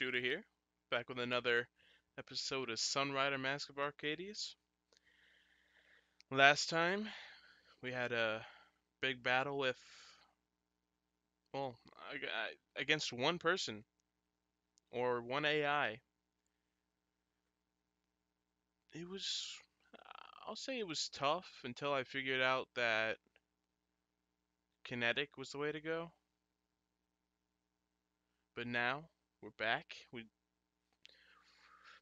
Shuta here, back with another episode of Sunrider Mask of Arcadius. Last time, we had a big battle with, well, against one person, or one AI. It was, I'll say it was tough until I figured out that kinetic was the way to go. But now, we're back.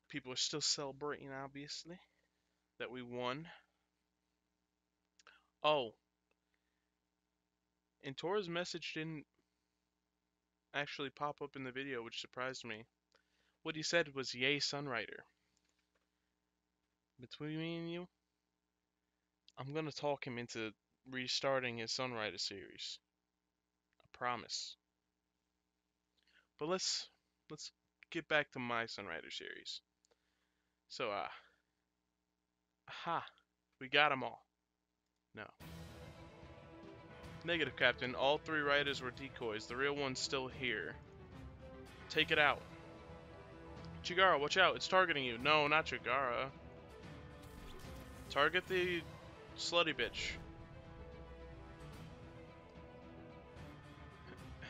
People are still celebrating, obviously, that we won. Oh, and Tora's message didn't actually pop up in the video, which surprised me. What he said was, "Yay, Sunrider." Between me and you, I'm gonna talk him into restarting his Sunrider series. I promise. But let's get back to my Sunrider series. So, aha, we got them all. No. Negative, Captain. All three riders were decoys. The real one's still here. Take it out. Chigara, watch out. It's targeting you. No, not Chigara. Target the slutty bitch.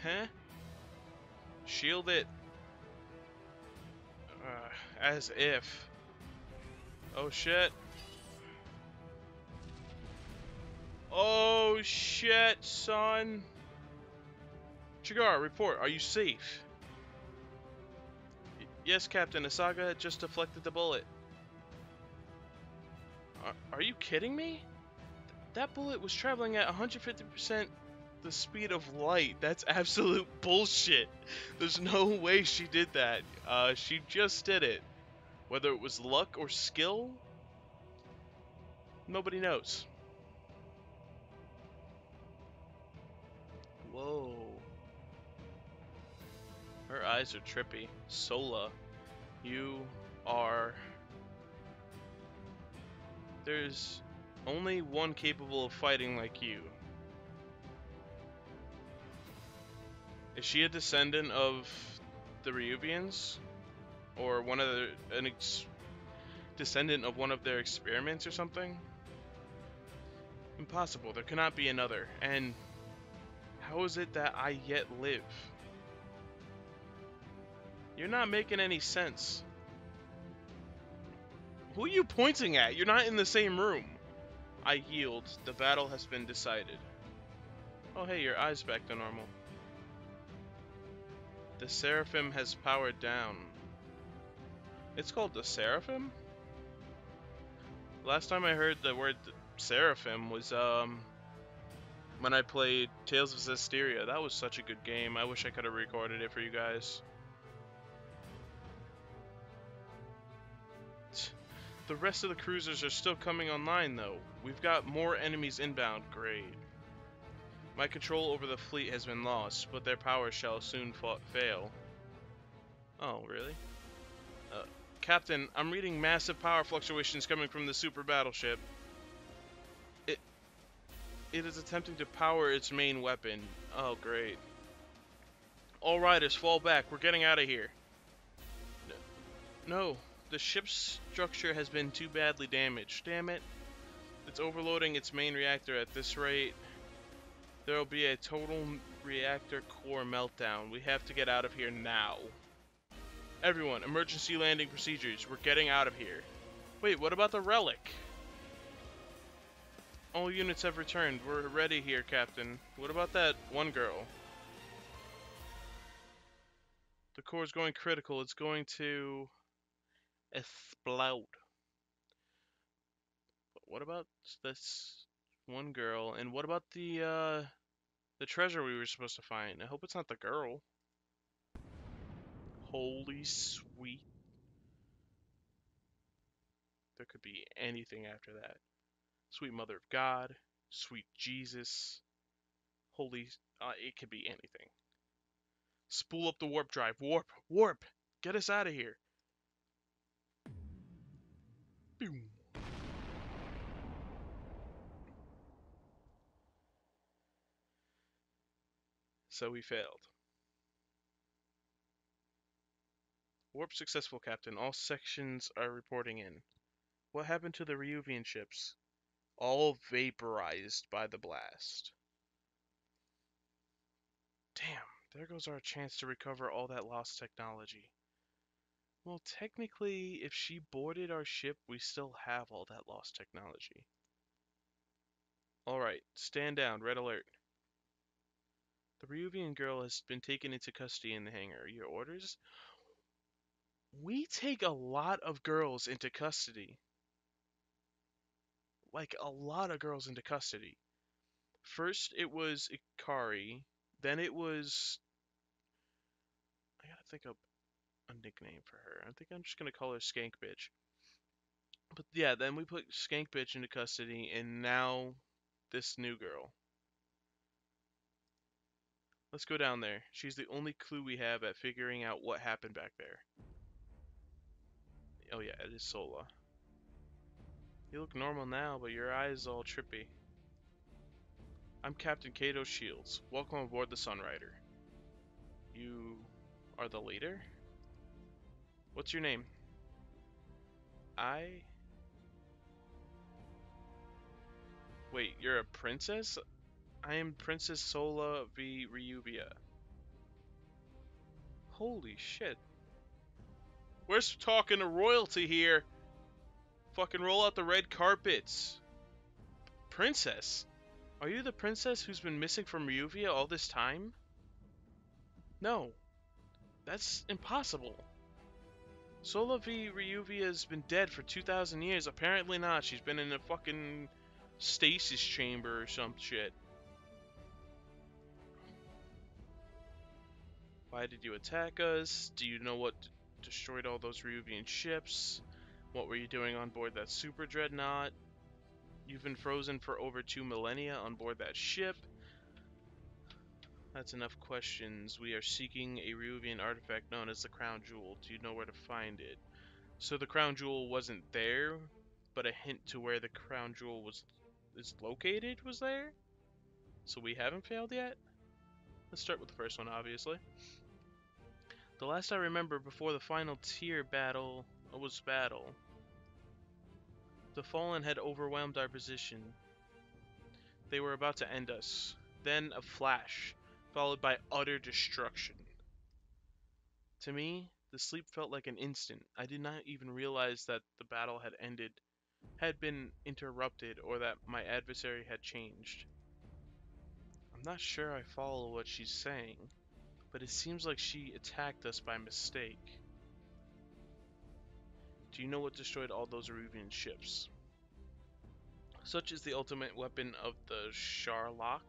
Huh? Shield it. As if. Oh shit. Oh shit, son. Chigara, report. Are you safe? Yes, Captain. Asaga had just deflected the bullet. Are you kidding me? That bullet was traveling at 150% the speed of light. That's absolute bullshit. There's no way she did that. She just did it. Whether it was luck or skill, nobody knows. Whoa. Her eyes are trippy. Sola, you are... There's only one capable of fighting like you. Is she a descendant of the Ryuvians? Or one of descendant of one of their experiments or something? Impossible. There cannot be another. And how is it that I yet live? You're not making any sense. Who are you pointing at? You're not in the same room. I yield. The battle has been decided. Oh hey, your eyes back to normal. The Seraphim has powered down. It's called the Seraphim? Last time I heard the word Seraphim was when I played Tales of Zestiria. That was such a good game. I wish I could have recorded it for you guys. The rest of the cruisers are still coming online though. We've got more enemies inbound. Great. My control over the fleet has been lost, but their power shall soon fail. Oh, really? Captain, I'm reading massive power fluctuations coming from the super battleship. It is attempting to power its main weapon. Oh, great. All riders, fall back. We're getting out of here. No, the ship's structure has been too badly damaged. Damn it. It's overloading its main reactor at this rate. There will be a total reactor core meltdown. We have to get out of here now. Everyone, emergency landing procedures. We're getting out of here. Wait, what about the relic? All units have returned. We're ready here, Captain. What about that one girl? The core is going critical. It's going to explode. But what about this one girl? And what about the treasure we were supposed to find? I hope it's not the girl. Holy sweet. There could be anything after that. Sweet Mother of God. Sweet Jesus. Holy... it could be anything. Spool up the warp drive. Warp! Warp! Get us out of here. Boom. So we failed. Warp successful, Captain. All sections are reporting in. What happened to the Ryuvian ships? All vaporized by the blast. Damn, there goes our chance to recover all that lost technology. Well, technically, if she boarded our ship, we still have all that lost technology. Alright, stand down, red alert. The Ryuvian girl has been taken into custody in the hangar. Your orders? We take a lot of girls into custody. Like, a lot of girls into custody. First, it was Ikari. Then it was... I gotta think of a nickname for her. I think I'm just gonna call her Skank Bitch. But yeah, then we put Skank Bitch into custody, and now this new girl. Let's go down there. She's the only clue we have at figuring out what happened back there. Oh yeah, it is Sola. You look normal now, but your eyes all trippy. I'm Captain Kato Shields. Welcome aboard the Sunrider. You are the leader? What's your name? Wait, you're a princess? I am Princess Sola v. Ryuvia. Holy shit. We're talking to royalty here. Fucking roll out the red carpets. Princess? Are you the princess who's been missing from Ryuvia all this time? No. That's impossible. Sola v. Ryuvia's been dead for 2,000 years. Apparently not. She's been in a fucking stasis chamber or some shit. Why did you attack us? Do you know what destroyed all those Ryuvian ships? What were you doing on board that super dreadnought? You've been frozen for over 2 millennia on board that ship. That's enough questions. We are seeking a Ryuvian artifact known as the Crown Jewel. Do you know where to find it? So the Crown Jewel wasn't there, but a hint to where the Crown Jewel is located was there? So we haven't failed yet? Let's start with the first one, obviously. The last I remember before the final tier battle was battle. The Fallen had overwhelmed our position. They were about to end us. Then a flash, followed by utter destruction. To me, the sleep felt like an instant. I did not even realize that the battle had ended, had been interrupted, or that my adversary had changed. I'm not sure I follow what she's saying, but it seems like she attacked us by mistake. Do you know what destroyed all those Arubian ships? Such is the ultimate weapon of the Sharlock.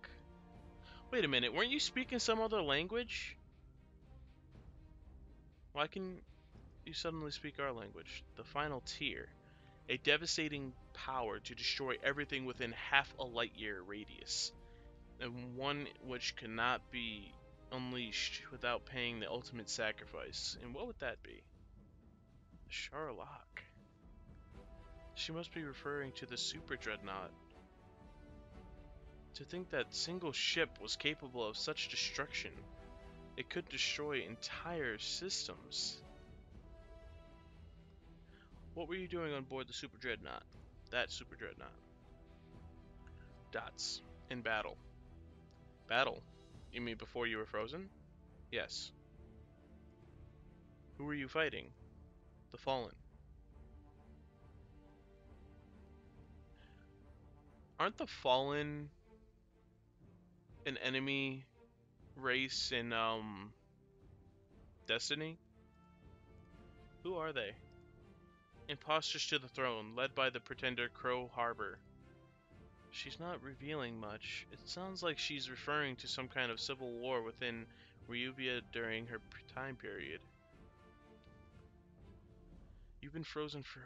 Wait a minute, weren't you speaking some other language? Why can you suddenly speak our language? The final tier. A devastating power to destroy everything within half a light year radius. And one which cannot be unleashed without paying the ultimate sacrifice. And what would that be? The Sharlock. She must be referring to the Super Dreadnought. To think that single ship was capable of such destruction. It could destroy entire systems. What were you doing on board the Super Dreadnought? That Super Dreadnought. Dots. In battle. Battle? You mean before you were frozen? Yes. Who were you fighting? The Fallen. Aren't the Fallen an enemy race in Destiny? Who are they? Imposters to the throne, led by the pretender Crow Harbor. She's not revealing much. It sounds like she's referring to some kind of civil war within Ryuvia during her time period. You've been frozen for...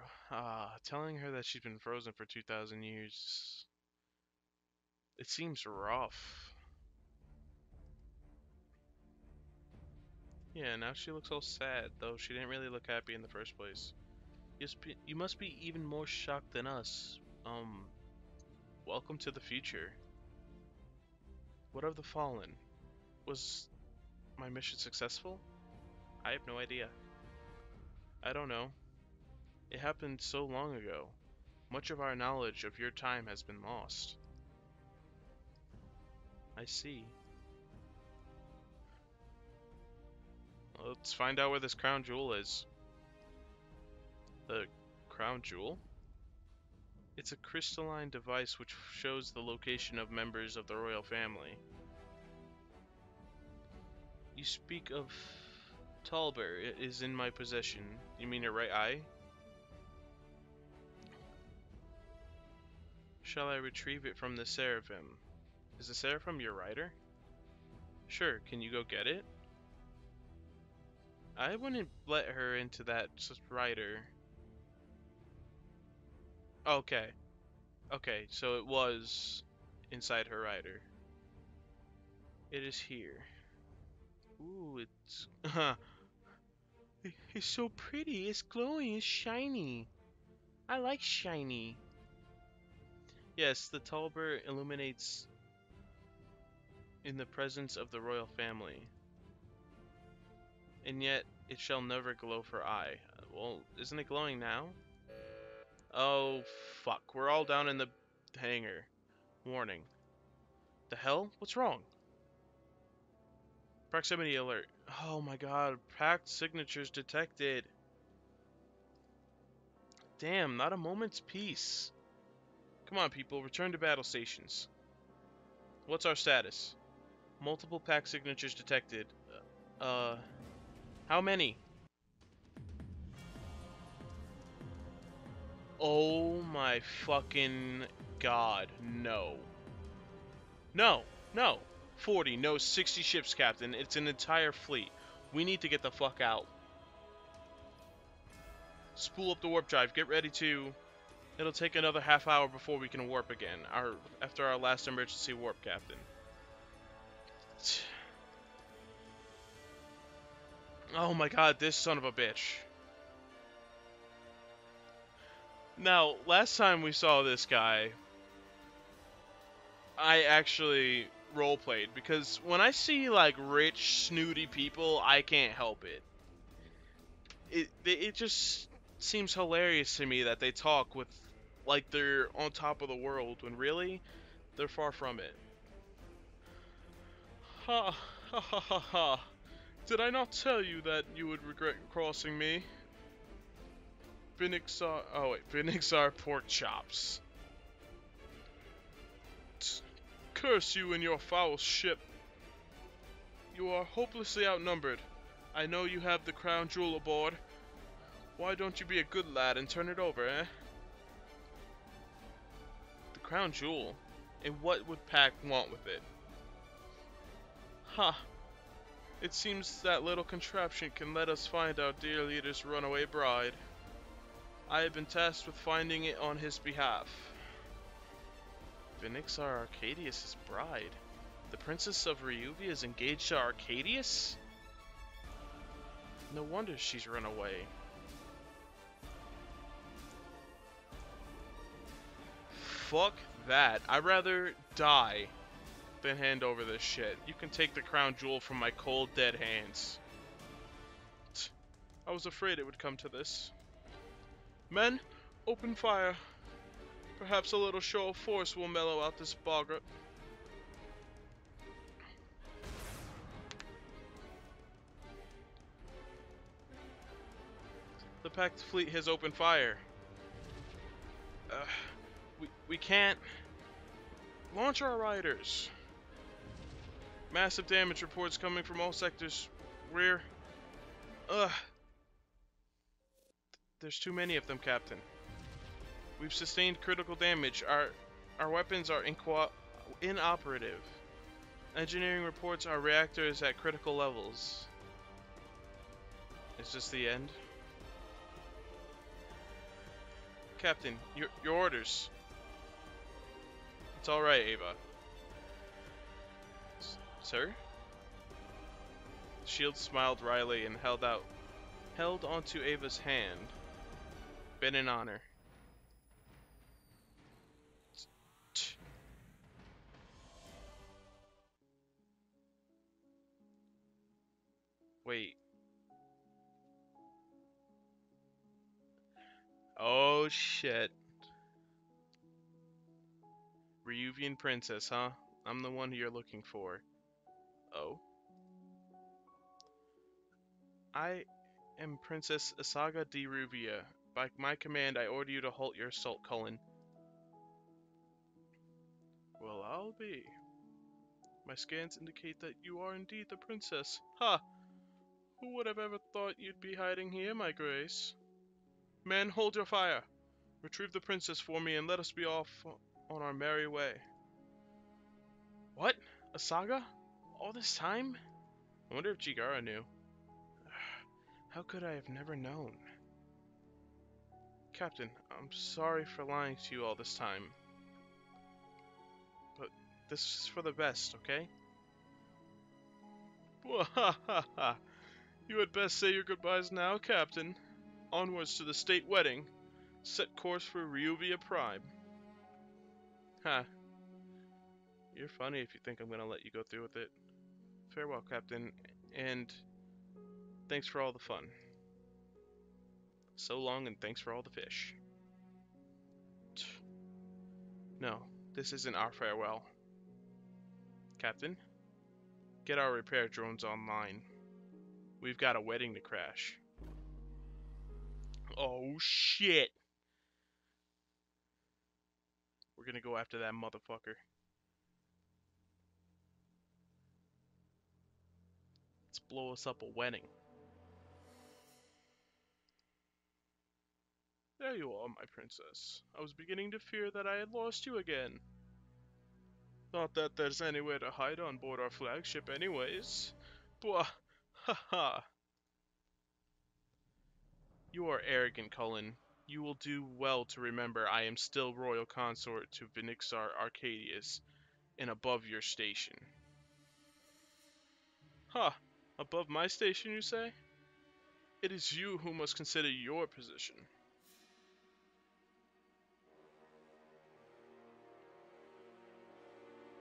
telling her that she's been frozen for 2,000 years... It seems rough. Yeah, now she looks all sad, though she didn't really look happy in the first place. You must be even more shocked than us. Welcome to the future. What of the Fallen? Was my mission successful? I have no idea. I don't know. It happened so long ago. Much of our knowledge of your time has been lost. I see. Let's find out where this crown jewel is. The crown jewel? It's a crystalline device which shows the location of members of the royal family. You speak of Talbur. It is in my possession. You mean your right eye? Shall I retrieve it from the Seraphim? Is the Seraphim your rider? Sure, can you go get it? I wouldn't let her into that rider. Okay. Okay, so it was inside her rider. It is here. Ooh, it's... It's so pretty. It's glowing. It's shiny. I like shiny. Yes, the Talbur illuminates in the presence of the royal family. And yet, it shall never glow for I. Well, isn't it glowing now? Oh, fuck. We're all down in the hangar. Warning. The hell? What's wrong? Proximity alert. Oh my god. Pact signatures detected. Damn, not a moment's peace. Come on, people. Return to battle stations. What's our status? Multiple pact signatures detected. How many? Oh my fucking god. No. No. No. 40. No, 60 ships, Captain. It's an entire fleet. We need to get the fuck out. Spool up the warp drive. Get ready to... It'll take another half hour before we can warp again. After our last emergency warp, Captain. Oh my god, this son of a bitch. Now, last time we saw this guy, I actually roleplayed, because when I see, like, rich, snooty people, I can't help it. It just seems hilarious to me that they talk with, like, they're on top of the world, when really, they're far from it. Ha, ha ha ha ha. Did I not tell you that you would regret crossing me? Vinixar pork chops. Curse you and your foul ship. You are hopelessly outnumbered. I know you have the crown jewel aboard. Why don't you be a good lad and turn it over, eh? The crown jewel? And what would Pact want with it? Ha! Huh. It seems that little contraption can let us find our dear leader's runaway bride. I have been tasked with finding it on his behalf. Vinixar Arcadius' bride? The Princess of Ryuvia is engaged to Arcadius? No wonder she's run away. Fuck that. I'd rather die than hand over this shit. You can take the crown jewel from my cold, dead hands. I was afraid it would come to this. Men, open fire. Perhaps a little show of force will mellow out this boggart. The Pact Fleet has opened fire. We can't launch our riders. Massive damage reports coming from all sectors. There's too many of them, Captain. We've sustained critical damage. Our weapons are inoperative. Engineering reports our reactor is at critical levels. Is this the end? Captain, your orders. It's all right, Ava. Sir? Shield smiled wryly and held onto Ava's hand. Been an honor. Wait. Oh shit. Ryuvian princess, huh? I'm the one you're looking for. Oh? I am Princess Asaga de Ruvia. By my command, I order you to halt your assault, Cullen. Well, I'll be. My scans indicate that you are indeed the princess. Ha! Who would have ever thought you'd be hiding here, my grace? Men, hold your fire! Retrieve the princess for me and let us be off on our merry way. What? Asaga? All this time? I wonder if Jigara knew. How could I have never known? Captain, I'm sorry for lying to you all this time. But this is for the best, okay? Wahahaha! You had best say your goodbyes now, Captain. Onwards to the state wedding. Set course for Ryuvia Prime. Ha. You're funny if you think I'm gonna let you go through with it. Farewell, Captain, and thanks for all the fun. So long, and thanks for all the fish. No, this isn't our farewell. Captain, get our repair drones online. We've got a wedding to crash. Oh shit! We're gonna go after that motherfucker. Let's blow us up a wedding. There you are, my princess. I was beginning to fear that I had lost you again. Not that there's anywhere to hide on board our flagship anyways. Bwah! Ha ha! You are arrogant, Cullen. You will do well to remember I am still royal consort to Vinixar Arcadius, and above your station. Ha! Huh, above my station, you say? It is you who must consider your position.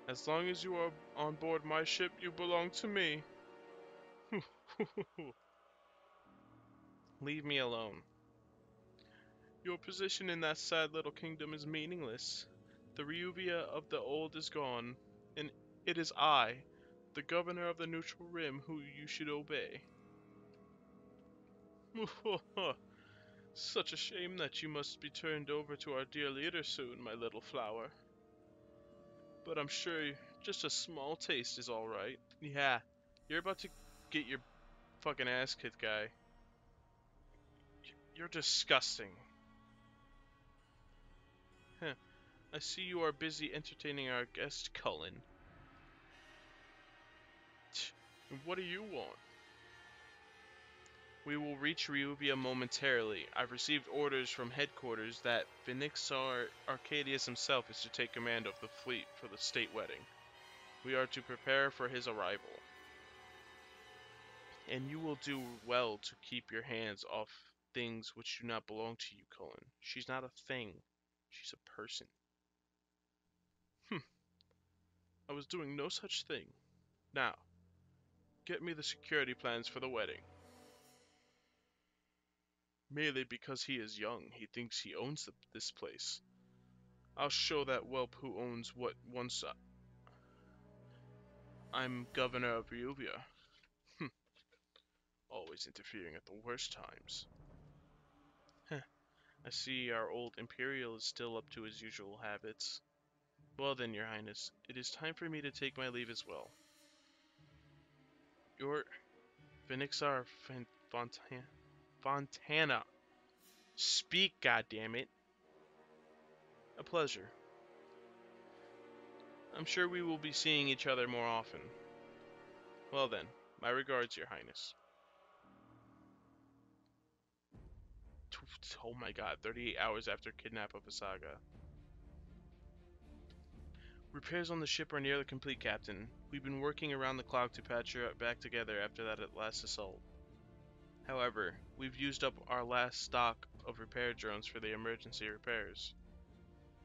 As long as you are on board my ship, you belong to me. Leave me alone. Your position in that sad little kingdom is meaningless. The Ryuvia of the old is gone, and it is I, the governor of the neutral rim, who you should obey. Such a shame that you must be turned over to our dear leader soon, my little flower. But I'm sure just a small taste is alright. Yeah, you're about to get your fucking ass kicked, guy. You're disgusting. Huh. I see you are busy entertaining our guest, Cullen. What do you want? We will reach Ryuvia momentarily. I've received orders from headquarters that Vinixar Arcadius himself is to take command of the fleet for the state wedding. We are to prepare for his arrival. And you will do well to keep your hands off things which do not belong to you, Cullen. She's not a thing. She's a person. I was doing no such thing. Now, get me the security plans for the wedding. Merely because he is young, he thinks he owns this place. I'll show that whelp who owns what once I'm governor of Ryuvia. Always interfering at the worst times. I see our old Imperial is still up to his usual habits. Well then, your highness, it is time for me to take my leave as well. Your Vinixar Fontana. Speak, goddammit. A pleasure. I'm sure we will be seeing each other more often. Well then, my regards, your highness. Oh my god, 38 hours after kidnap of Asaga. Repairs on the ship are nearly complete, Captain. We've been working around the clock to patch her back together after that last assault. However, we've used up our last stock of repair drones for the emergency repairs.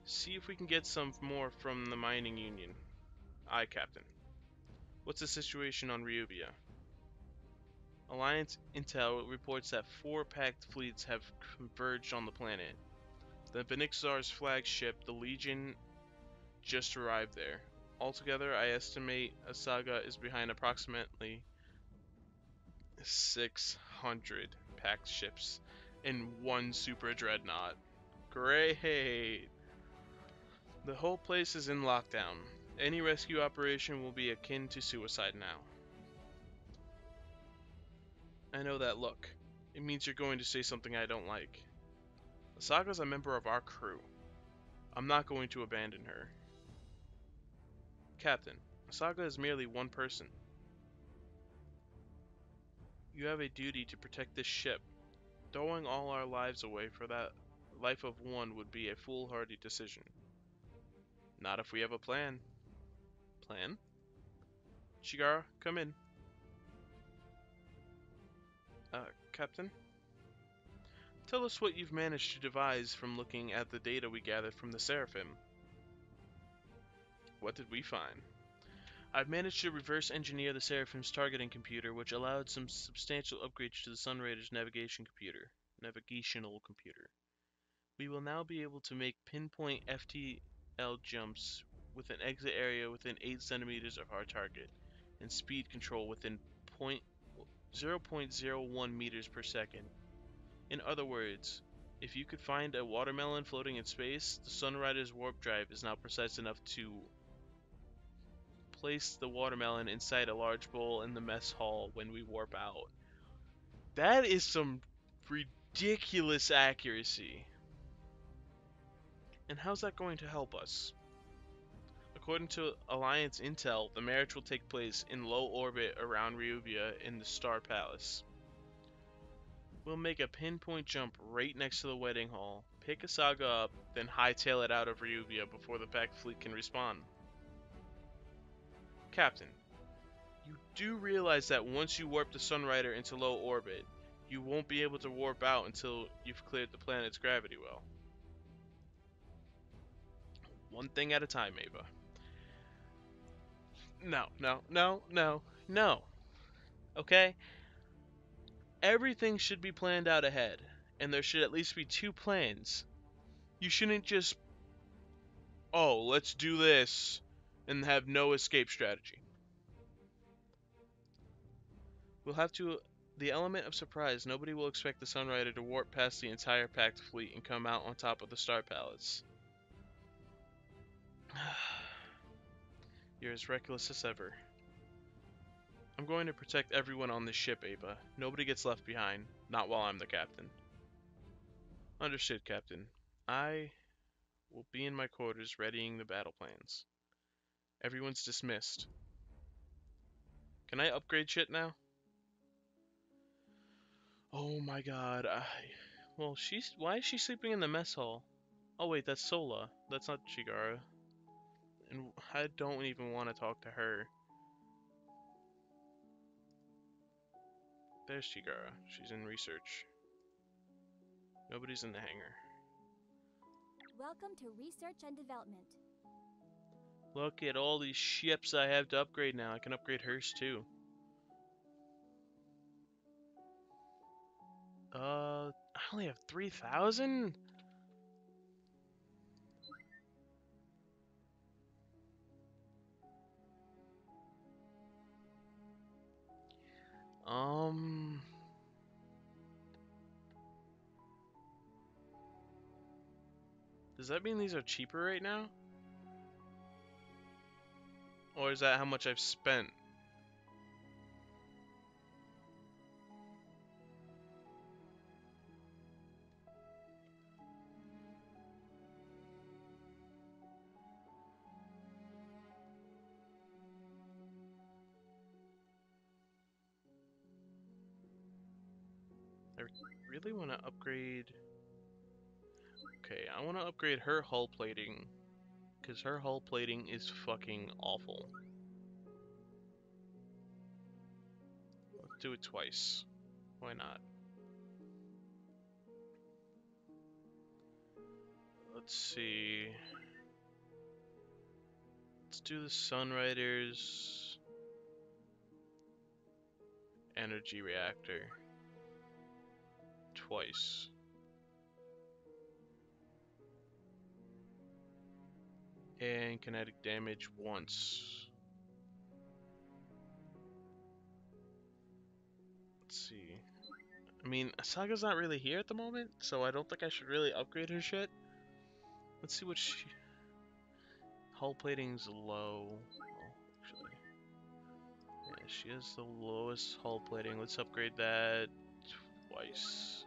See if we can get some more from the mining union. Aye, Captain. What's the situation on Ryuvia? Alliance intel reports that 4 Pact fleets have converged on the planet. The Benixar's flagship, the Legion, just arrived there. Altogether, I estimate Asaga is behind approximately 600 Pact ships and 1 super dreadnought. Great! The whole place is in lockdown. Any rescue operation will be akin to suicide now. I know that look. It means you're going to say something I don't like. Asaga's a member of our crew. I'm not going to abandon her. Captain, Asaga is merely one person. You have a duty to protect this ship. Throwing all our lives away for that life of one would be a foolhardy decision. Not if we have a plan. Plan? Shigara, come in. Captain? Tell us what you've managed to devise from looking at the data we gathered from the Seraphim. What did we find? I've managed to reverse engineer the Seraphim's targeting computer, which allowed some substantial upgrades to the Sunrider's navigational computer. We will now be able to make pinpoint FTL jumps with an exit area within 8 centimeters of our target, and speed control within 0.01 meters per second. In other words, if you could find a watermelon floating in space, the Sunrider's warp drive is now precise enough to place the watermelon inside a large bowl in the mess hall when we warp out. That is some ridiculous accuracy. And how's that going to help us? According to Alliance intel, the marriage will take place in low orbit around Ryuvia in the Star Palace. We'll make a pinpoint jump right next to the wedding hall, pick Asaga up, then hightail it out of Ryuvia before the Pact Fleet can respond. Captain, you do realize that once you warp the Sunrider into low orbit, you won't be able to warp out until you've cleared the planet's gravity well. One thing at a time, Ava. No. Okay? Everything should be planned out ahead, and there should at least be 2 plans. You shouldn't just, oh, let's do this, and have no escape strategy. We'll have the element of surprise. Nobody will expect the Sunrider to warp past the entire Pact Fleet and come out on top of the Star Palace. You're as reckless as ever. I'm going to protect everyone on this ship, Ava. Nobody gets left behind, not while I'm the captain. Understood, Captain. I will be in my quarters readying the battle plans. Everyone's dismissed. Can I upgrade shit now? Oh my god. Well, why is she sleeping in the mess hall? Oh wait, that's Sola. That's not Shigara. And I don't even want to talk to her. There's Shigara. She's in research. Nobody's in the hangar. Welcome to Research and Development. Look at all these ships I have to upgrade now. I can upgrade hers too. I only have 3,000? Does that mean these are cheaper right now? Or is that how much I've spent? I really want to upgrade... Okay, I want to upgrade her hull plating. Because her hull plating is fucking awful. Let's do it twice. Why not? Let's see. Let's do the Sunriders. energy reactor twice. And kinetic damage once. Let's see. I mean, Asaga's not really here at the moment, so I don't think I should really upgrade her shit. Let's see what she... Hull plating's low. Well, actually. Yeah, she has the lowest hull plating. Let's upgrade that twice.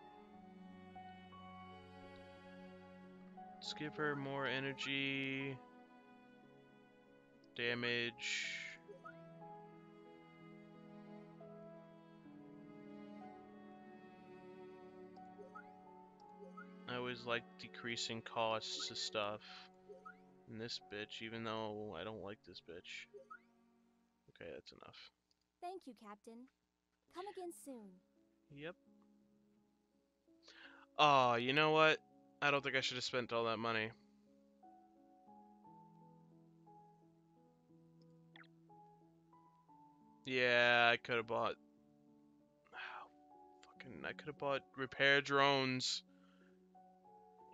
Let's give her more energy. Damage. I always like decreasing costs to stuff. And this bitch, even though I don't like this bitch. Okay, that's enough. Thank you, Captain. Come again soon. Yep. Oh, you know what? I don't think I should have spent all that money. Yeah, I could have bought... I could have bought repair drones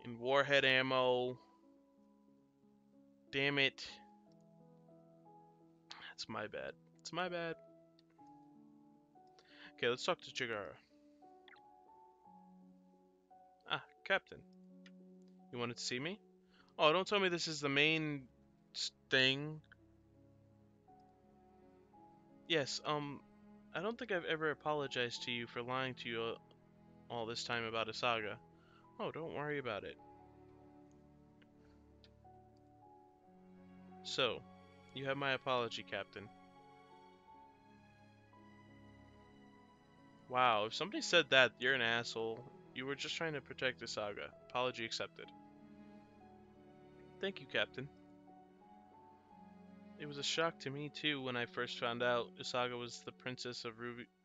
and warhead ammo. Damn it. That's my bad. It's my bad. Okay, let's talk to Chigara. Ah, Captain. You wanted to see me? Oh, don't tell me this is the main thing. Yes, I don't think I've ever apologized to you for lying to you all this time about Asaga. Oh, don't worry about it. So, you have my apology, Captain. Wow, if somebody said that, you're an asshole. You were just trying to protect Asaga. Apology accepted. Thank you, Captain. It was a shock to me, too, when I first found out Asaga was the princess of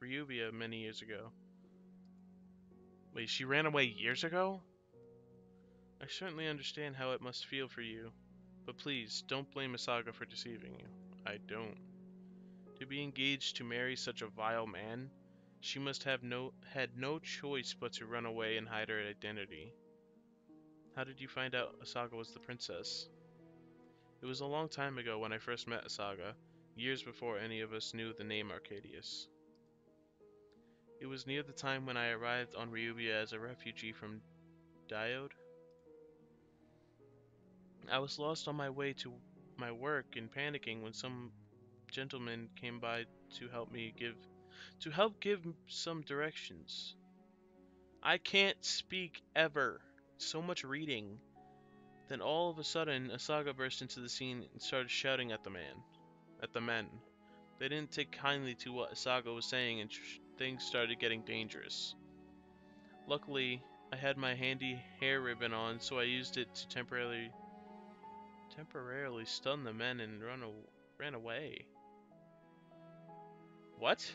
Ryubia many years ago. Wait, she ran away years ago? I certainly understand how it must feel for you, but please, don't blame Asaga for deceiving you. I don't. To be engaged to marry such a vile man, she must have had no choice but to run away and hide her identity. How did you find out Asaga was the princess? It was a long time ago when I first met Asaga, years before any of us knew the name Arcadius. It was near the time when I arrived on Ryubia as a refugee from Diode. I was lost on my way to my work and panicking when some gentleman came by to help give some directions. I can't speak ever. So much reading. Then all of a sudden, Asaga burst into the scene and started shouting at the men. They didn't take kindly to what Asaga was saying, and things started getting dangerous. Luckily, I had my handy hair ribbon on, so I used it to temporarily stun the men and ran away. What?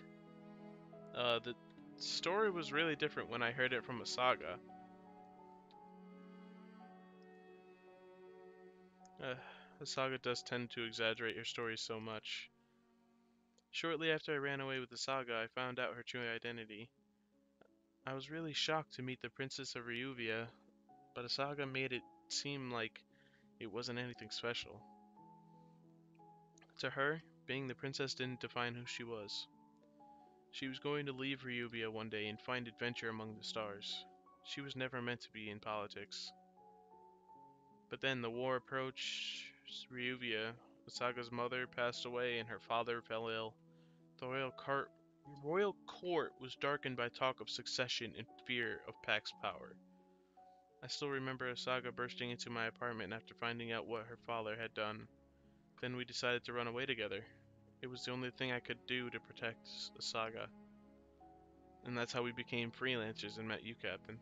The story was really different when I heard it from Asaga. Asaga does tend to exaggerate her stories so much. Shortly after I ran away with Asaga, I found out her true identity. I was really shocked to meet the Princess of Ryuvia, but Asaga made it seem like it wasn't anything special. To her, being the princess didn't define who she was. She was going to leave Ryuvia one day and find adventure among the stars. She was never meant to be in politics. But then the war approached Ryuvia. Asaga's mother passed away and her father fell ill. The royal court was darkened by talk of succession and fear of Pact's power. I still remember Asaga bursting into my apartment after finding out what her father had done. Then we decided to run away together. It was the only thing I could do to protect Asaga. And that's how we became freelancers and met you, Captain.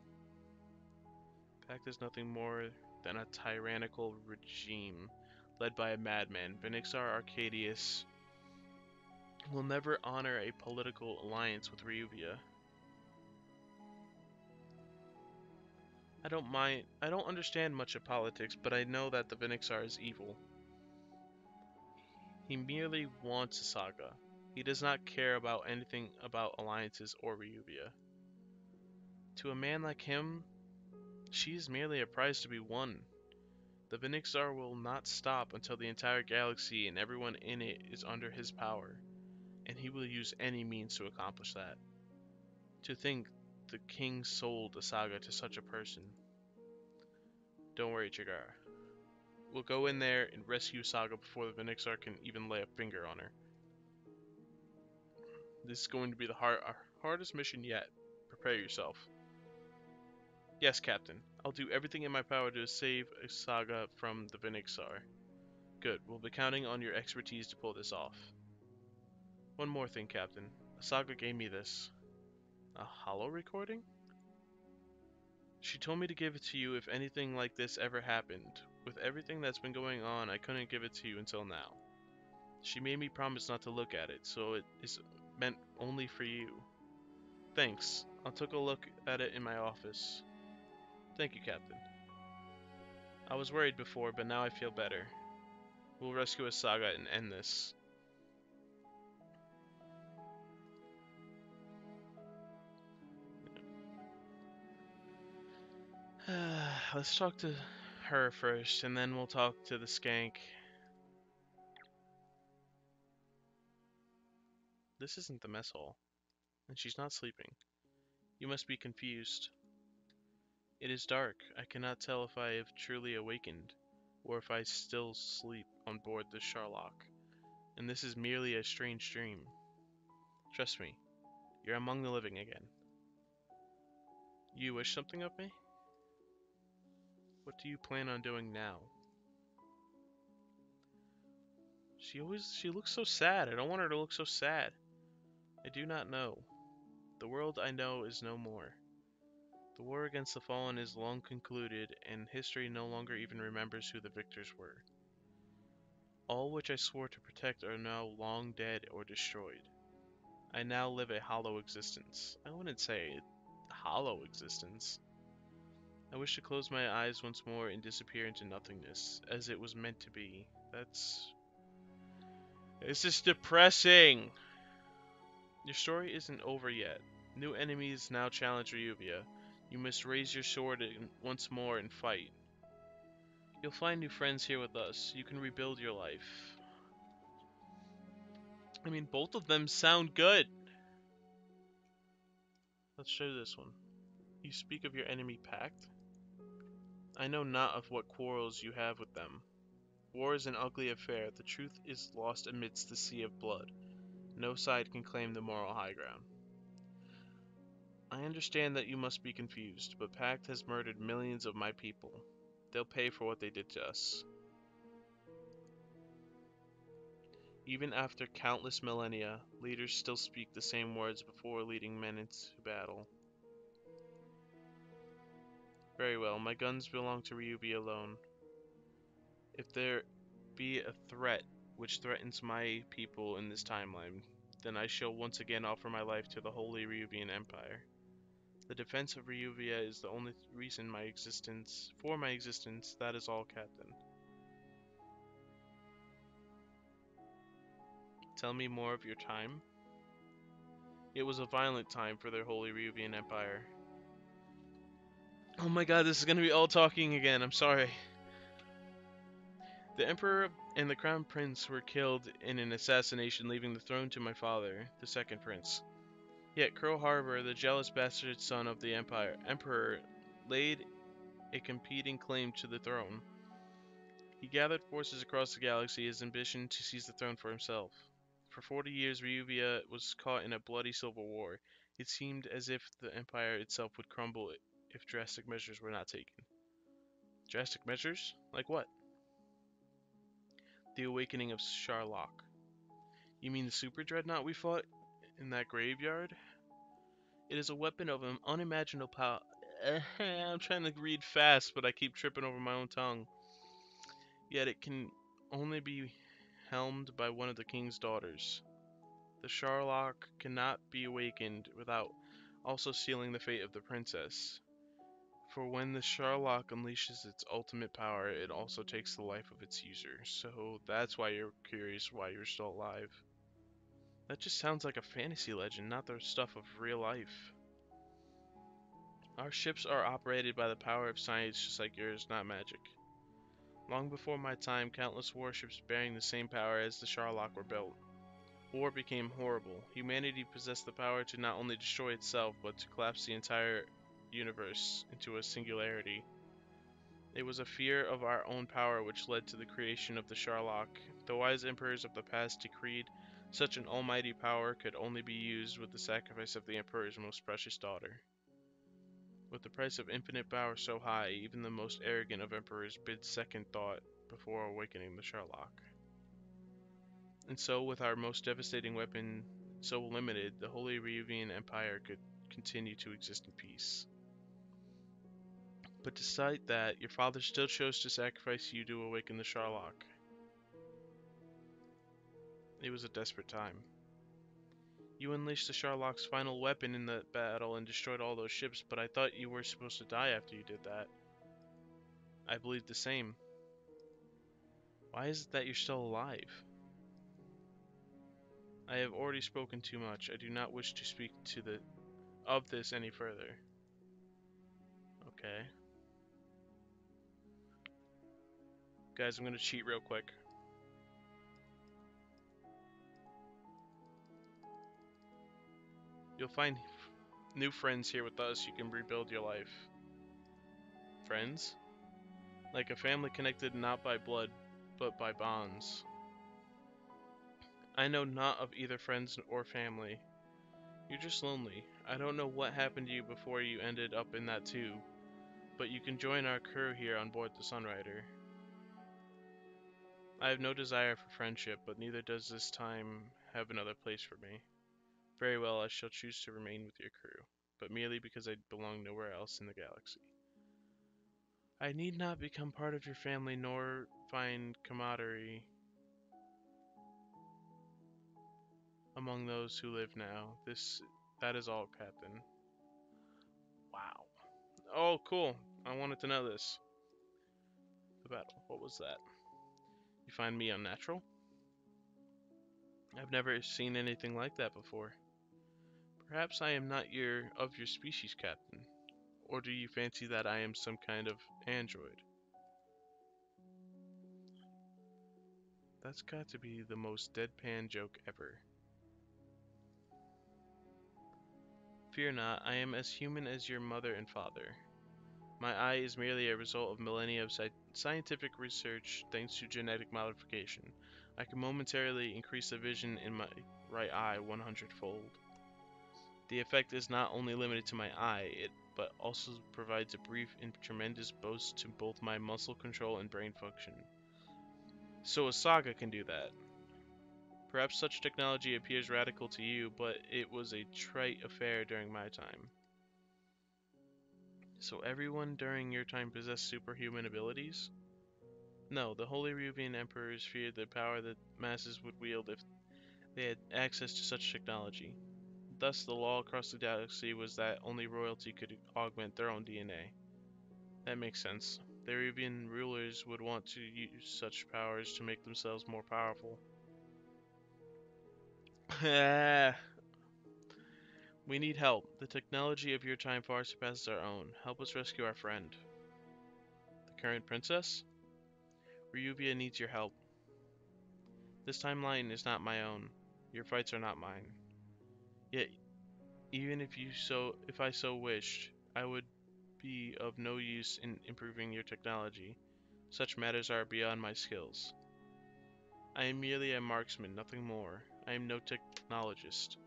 Pact is nothing more than a tyrannical regime led by a madman. Vinixar Arcadius will never honor a political alliance with Ryuvia. I don't understand much of politics, but I know that the Vinixar is evil. He merely wants Asaga. He does not care about anything about alliances or Ryuvia. To a man like him, she is merely a prize to be won. The Vinixar will not stop until the entire galaxy and everyone in it is under his power, and he will use any means to accomplish that. To think the king sold the saga to such a person. Don't worry, Chigara. We'll go in there and rescue Saga before the Vinixar can even lay a finger on her. This is going to be our hardest mission yet. Prepare yourself. Yes, Captain. I'll do everything in my power to save Saga from the Vinixar. Good. We'll be counting on your expertise to pull this off. One more thing, Captain. Saga gave me this. A holo recording? She told me to give it to you if anything like this ever happened. With everything that's been going on, I couldn't give it to you until now. She made me promise not to look at it, so it is meant only for you. Thanks. I'll take a look at it in my office. Thank you, Captain. I was worried before, but now I feel better. We'll rescue Saga and end this. Let's talk to her first, and then we'll talk to the skank. This isn't the mess hall, and she's not sleeping. You must be confused. It is dark. I cannot tell if I have truly awakened, or if I still sleep on board the Sherlock, and this is merely a strange dream. Trust me, you're among the living again. You wish something of me? What do you plan on doing now? She looks so sad. I don't want her to look so sad. I do not know. The world I know is no more. The war against the fallen is long concluded, and history no longer even remembers who the victors were. All which I swore to protect are now long dead or destroyed. I now live a hollow existence. I wouldn't say hollow existence. I wish to close my eyes once more and disappear into nothingness, as it was meant to be. This is depressing! Your story isn't over yet. New enemies now challenge Ryuvia. You must raise your sword once more and fight. You'll find new friends here with us. You can rebuild your life. I mean, both of them sound good. Let's show this one. You speak of your enemy Pact? I know not of what quarrels you have with them. War is an ugly affair. The truth is lost amidst the sea of blood. No side can claim the moral high ground. I understand that you must be confused, but Pact has murdered millions of my people. They'll pay for what they did to us. Even after countless millennia, leaders still speak the same words before leading men into battle. Very well, my guns belong to Ryubi alone. If there be a threat which threatens my people in this timeline, then I shall once again offer my life to the Holy Ryubian Empire. The defense of Ryuvia is the only reason for my existence, that is all, Captain. Tell me more of your time. It was a violent time for their Holy Ryubian Empire. Oh my god, this is gonna be all talking again, I'm sorry. The Emperor and the Crown Prince were killed in an assassination, leaving the throne to my father, the second prince. Yet Crow Harbor, the jealous bastard son of the Emperor, laid a competing claim to the throne. He gathered forces across the galaxy, his ambition to seize the throne for himself. For 40 years, Ryuvia was caught in a bloody civil war. It seemed as if the empire itself would crumble if drastic measures were not taken. Drastic measures? Like what? The awakening of Sherlock. You mean the super dreadnought we fought in that graveyard? It is a weapon of an unimaginable power. I'm trying to read fast, but I keep tripping over my own tongue. Yet it can only be helmed by one of the king's daughters. The Sherlock cannot be awakened without also sealing the fate of the princess. For when the Sherlock unleashes its ultimate power, it also takes the life of its user. So that's why you're curious why you're still alive. That just sounds like a fantasy legend, not the stuff of real life. Our ships are operated by the power of science just like yours, not magic. Long before my time, countless warships bearing the same power as the Sharlock were built. War became horrible. Humanity possessed the power to not only destroy itself, but to collapse the entire universe into a singularity. It was a fear of our own power which led to the creation of the Sharlock. The wise emperors of the past decreed such an almighty power could only be used with the sacrifice of the emperor's most precious daughter. With the price of infinite power so high, even the most arrogant of emperors bid second thought before awakening the Sharlock. And so, with our most devastating weapon so limited, the Holy Ryuvian Empire could continue to exist in peace. But despite that, your father still chose to sacrifice you to awaken the Sharlock. It was a desperate time. You unleashed the Sharlock's final weapon in the battle and destroyed all those ships, but I thought you were supposed to die after you did that. I believe the same. Why is it that you're still alive? I have already spoken too much. I do not wish to speak of this any further. Okay. Guys, I'm gonna cheat real quick. You'll find new friends here with us. You can rebuild your life. Friends? Like a family connected not by blood, but by bonds. I know not of either friends or family. You're just lonely. I don't know what happened to you before you ended up in that tube, but you can join our crew here on board the Sunrider. I have no desire for friendship, but neither does this time have another place for me. Very well, I shall choose to remain with your crew, but merely because I belong nowhere else in the galaxy. I need not become part of your family nor find camaraderie among those who live now. That is all, Captain. Wow. Oh, cool. I wanted to know this. The battle. What was that? You find me unnatural? I've never seen anything like that before. Perhaps I am not of your species, Captain. Or do you fancy that I am some kind of android? That's got to be the most deadpan joke ever. Fear not, I am as human as your mother and father. My eye is merely a result of millennia of scientific research thanks to genetic modification. I can momentarily increase the vision in my right eye 100-fold. The effect is not only limited to my eye, but also provides a brief and tremendous boost to both my muscle control and brain function. So a saga can do that. Perhaps such technology appears radical to you, but it was a trite affair during my time. So everyone during your time possessed superhuman abilities? No, the Holy Rubian Emperors feared the power that masses would wield if they had access to such technology. Thus, the law across the galaxy was that only royalty could augment their own DNA. That makes sense. The Rubian rulers would want to use such powers to make themselves more powerful. We need help. The technology of your time far surpasses our own. Help us rescue our friend. The current princess? Ryuvia needs your help. This timeline is not my own. Your fights are not mine. Yet, even if I so wished, I would be of no use in improving your technology. Such matters are beyond my skills. I am merely a marksman, nothing more. I am no technologist.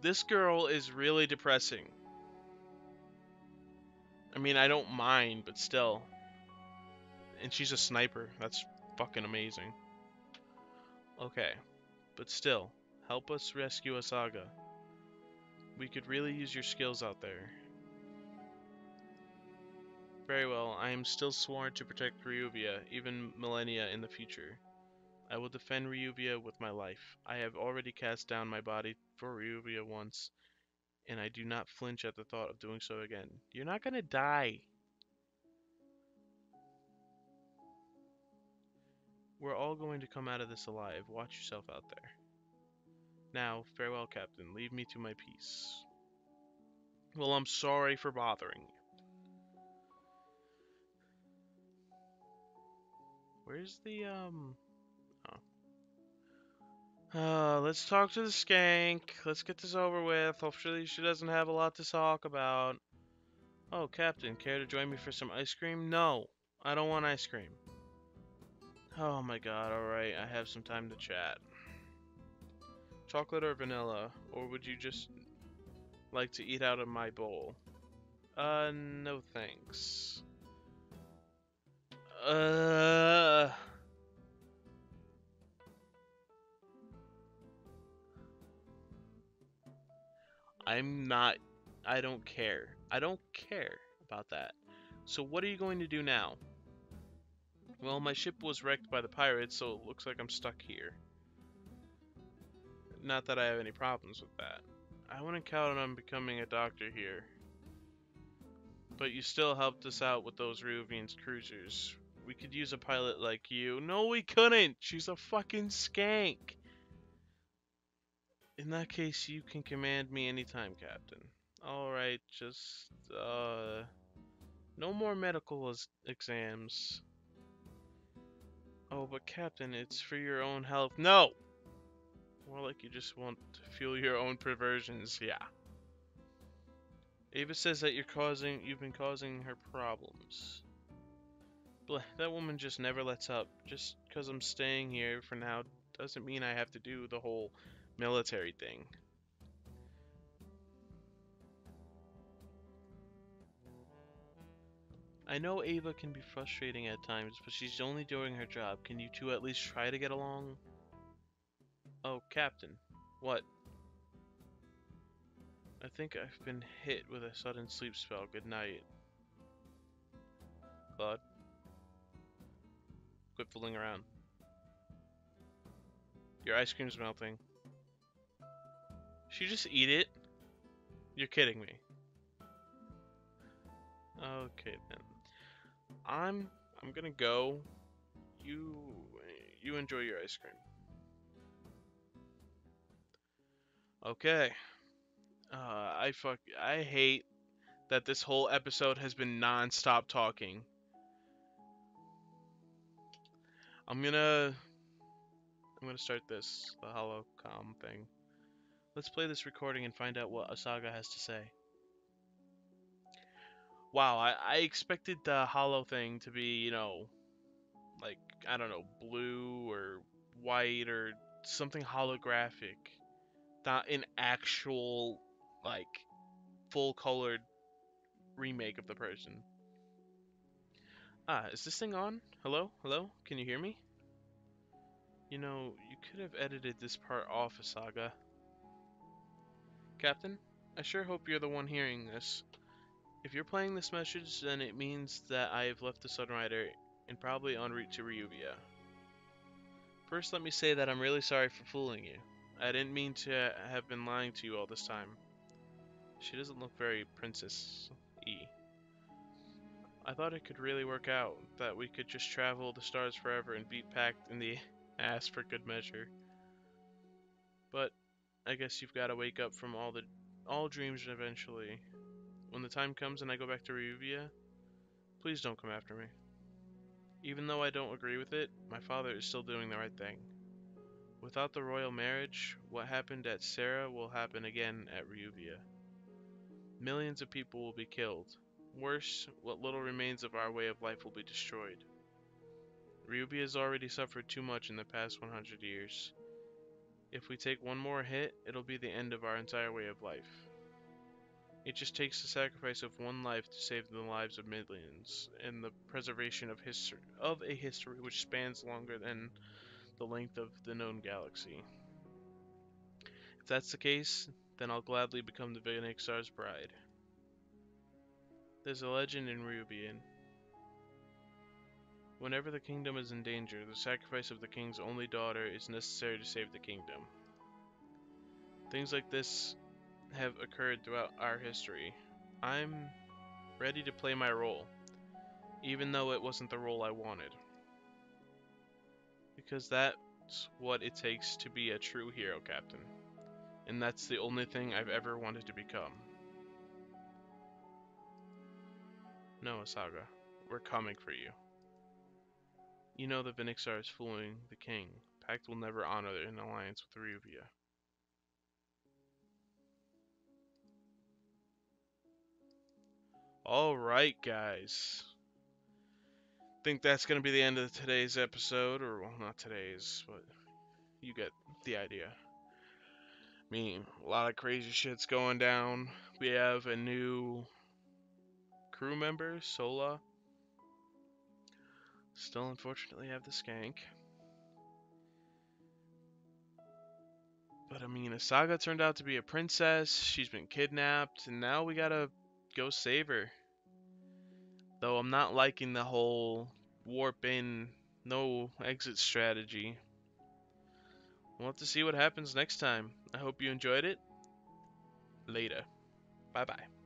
This girl is really depressing. I mean, I don't mind, but still. And she's a sniper. That's fucking amazing. Okay, but still, help us rescue Asaga. We could really use your skills out there. Very well, I am still sworn to protect Ryuvia, even millennia in the future. I will defend Ryuvia with my life. I have already cast down my body for Ryuvia once, and I do not flinch at the thought of doing so again. You're not gonna die. We're all going to come out of this alive. Watch yourself out there. Now, farewell, Captain. Leave me to my peace. Well, I'm sorry for bothering you. Where's the, let's talk to the skank. Let's get this over with. Hopefully she doesn't have a lot to talk about. Oh, Captain, care to join me for some ice cream? No, I don't want ice cream. Oh my god, alright, I have some time to chat. Chocolate or vanilla? Or would you just like to eat out of my bowl? No thanks. I don't care. I don't care about that. So what are you going to do now? Well, my ship was wrecked by the pirates, so it looks like I'm stuck here. Not that I have any problems with that. I wouldn't count on becoming a doctor here. But you still helped us out with those Ruvian's cruisers. We could use a pilot like you. No, we couldn't! She's a fucking skank! In that case, you can command me anytime, Captain. Alright, just, no more medical exams. Oh, but Captain, it's for your own health. No! More like you just want to fuel your own perversions, yeah. Ava says that you've been causing her problems. Bleh, that woman just never lets up. Just because I'm staying here for now doesn't mean I have to do the whole military thing. I know Ava can be frustrating at times, but she's only doing her job. Can you two at least try to get along? Oh, Captain. What? I think I've been hit with a sudden sleep spell. Good night. Claude. Quit fooling around. Your ice cream's melting. Should you just eat it? You're kidding me. Okay then. I'm gonna go. You enjoy your ice cream. Okay. I hate that this whole episode has been non-stop talking. I'm gonna start this, the holocom thing. Let's play this recording and find out what Asaga has to say. Wow, I expected the holo thing to be, you know, like, I don't know, blue or white or something holographic. Not an actual, like, full-colored remake of the person. Ah, is this thing on? Hello? Hello? Can you hear me? You know, you could have edited this part off, Asaga. Captain, I sure hope you're the one hearing this. If you're playing this message, then it means that I have left the Sunrider and probably en route to Ryuvia. First, let me say that I'm really sorry for fooling you. I didn't mean to have been lying to you all this time. She doesn't look very princess-y. I thought it could really work out, that we could just travel the stars forever and beat Pact in the ass for good measure. But I guess you've got to wake up from all dreams eventually. When the time comes and I go back to Ryuvia, please don't come after me. Even though I don't agree with it, my father is still doing the right thing. Without the royal marriage, what happened at Sera will happen again at Ryuvia. Millions of people will be killed. Worse, what little remains of our way of life will be destroyed. Ryuvia has already suffered too much in the past 100 years. If we take one more hit, it'll be the end of our entire way of life. It just takes the sacrifice of one life to save the lives of millions, and the preservation of a history which spans longer than the length of the known galaxy. If that's the case, then I'll gladly become the Venixar's bride. There's a legend in Ryuvia. Whenever the kingdom is in danger, the sacrifice of the king's only daughter is necessary to save the kingdom. Things like this have occurred throughout our history. I'm ready to play my role, even though it wasn't the role I wanted. Because that's what it takes to be a true hero, Captain. And that's the only thing I've ever wanted to become. No, Asaga. We're coming for you. You know the Vinixar is fooling the king. Pact will never honor an alliance with Ruvia. Alright, guys. Think that's going to be the end of today's episode. Or, well, not today's, but you get the idea. I mean, a lot of crazy shit's going down. We have a new crew member, Sola. Still, unfortunately, have the skank. But I mean, Asaga turned out to be a princess. She's been kidnapped, and now we gotta go save her. Though I'm not liking the whole warp in, no exit strategy. We'll have to see what happens next time. I hope you enjoyed it. Later. Bye bye.